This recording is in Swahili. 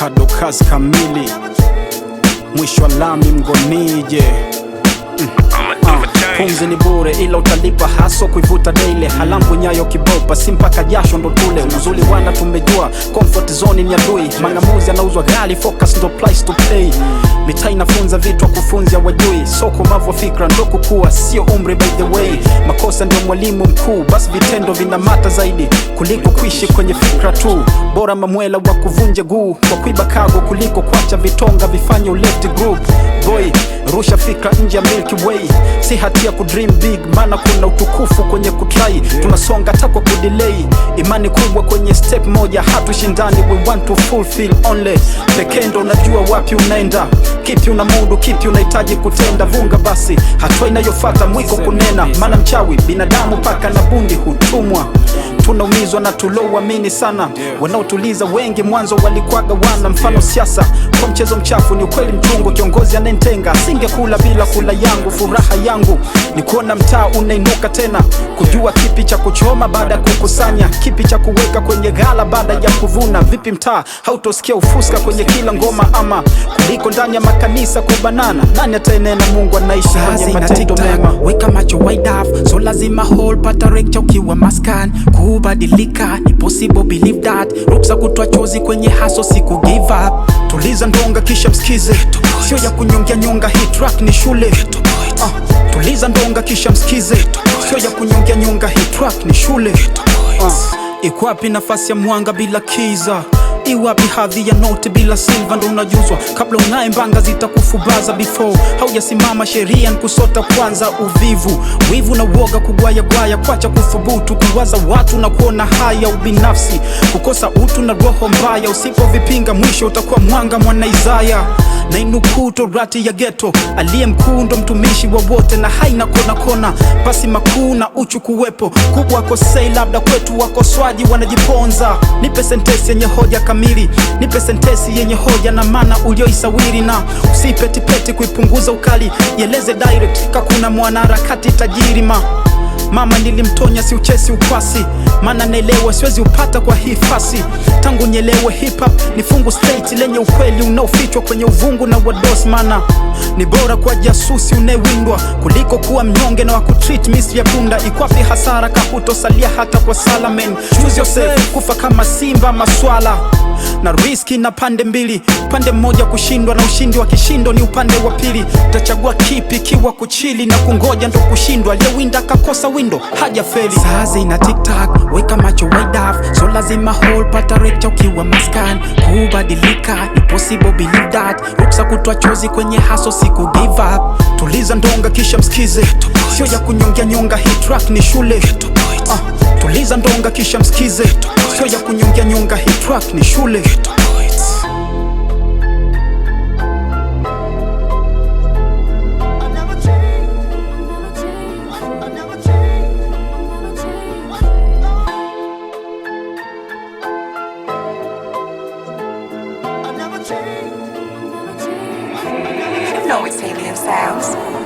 Avocado kazi kamili, mwisho wa lami mgonije. Pumzi ni bure ila utalipa haso kuivuta daily. Halambu nyayo kibopa si mpaka jasho ndo tule. Uzuli wana tumejua comfort zone ni adui. Mangamuzi anauzwa gali, focus ndo price to pay. Mitaa inafunza vitu kufunzia wajui. Soko mavu fikra ndo kukua, sio umri by the way. Makosa ndio mwalimu mkuu, basi vitendo vinamata zaidi kuliko kuishi kwenye fikra tu. Bora mamwela wa kuvunja guu kwa kuiba kago kuliko kuacha vitonga vifanye left group. Boy, rusha fikra nje ya Milky Way. Si hatia kudream big, maana kuna utukufu kwenye kutry. Tunasonga tako kudelay, imani kubwa kwenye step moja. Hatushindani, we want to fulfill only. Pekendo unajua wapi unaenda, kipi unamudu, kipi unahitaji kutenda. Vunga basi, hatua inayofuata mwiko kunena. Maana mchawi, binadamu paka na bundi hutumwa. Tunaumizwa na tulowamini sana. Wanaotuliza wengi mwanzo walikuwaga wana. Mfano siasa, kwa mchezo mchafu ni ukweli mchungu. Kiongozi anentenga, singekula bila kula yangu. Furaha yangu ni kuona mtaa unainuka tena. Kujua kipi cha kuchoma baada kukusanya, kipi cha kuweka kwenye ghala baada ya kuvuna. Vipi mtaa hautosikia ufuska kwenye kila ngoma, ama kuliko ndani ya makanisa kubanana. Nani ataenena Mungu anaishi kwenye matendo mema. Weka macho wide off, so lazima hold pata rekcha ukiwa maskan. Kubadilika ni possible, believe that. Ruksa kutoa chozi kwenye haso, siku give up. Tuliza ndonga kisha msikize, sio ya kunyongea nyonga, hii track ni shule. Tuliza ndonga kisha msikize, sio ya kunyongea nyonga, hii track ni shule. Ikwapi nafasi ya mwanga bila kiza? Iwapi hadhi ya note bila silver? Ndo unajuzwa kabla unaye mbanga zitakufubaza. Before haujasimama sheria nkusota kwanza. Uvivu, wivu na uoga, kugwaya gwaya, kwacha kufubutu. Kuwaza watu na kuona haya ubinafsi, kukosa utu na roho mbaya. Usipo vipinga mwisho utakuwa mwanga mwana Isaya. Na inukuu torati ya ghetto, aliye mkuu ndo mtumishi wa wote. Na haina kona kona, pasi makuu na uchu kuwepo. Kubwa kosei labda kwetu wakoswaji wanajiponza. Nipe sentesi yenye hoja kamili, nipe sentesi yenye hoja na maana ulioisawiri. Na usipetipeti kuipunguza ukali, yeleze direct kakuna mwanaharakati tajiri. Mama nilimtonya si uchesi ukwasi, maana naelewa siwezi upata kwa hii fasi. Tangu nyelewe hip hop ni fungu state lenye ukweli unaofichwa kwenye uvungu na wados. Mana ni bora kwa jasusi unewindwa kuliko kuwa mnyonge na wakutreat misri ya punda. Ikwapi hasara kahutosalia hata kwa salamen. Choose yourself, kufa kama simba maswala na riski na pande mbili. Upande mmoja kushindwa na ushindi wa kishindo ni upande wa pili. Utachagua kipi kiwa kuchili na kungoja ndo kushindwa? Aliyewinda kakosa window haja feli. Saa zina TikTok, weka macho wide off, so lazima hold pata rekcha ukiwa maskan. Kubadilika ni possible, believe that. Ruksa kutoa chozi kwenye haso, siku give up. Tuliza ndonga kisha msikize, sio ya kunyongea nyonga, hii track ni shule. Tuliza ndonga kisha msikize, sio ya kunyongea nyonga, hii track ni shule. No, it's Alien Sounds.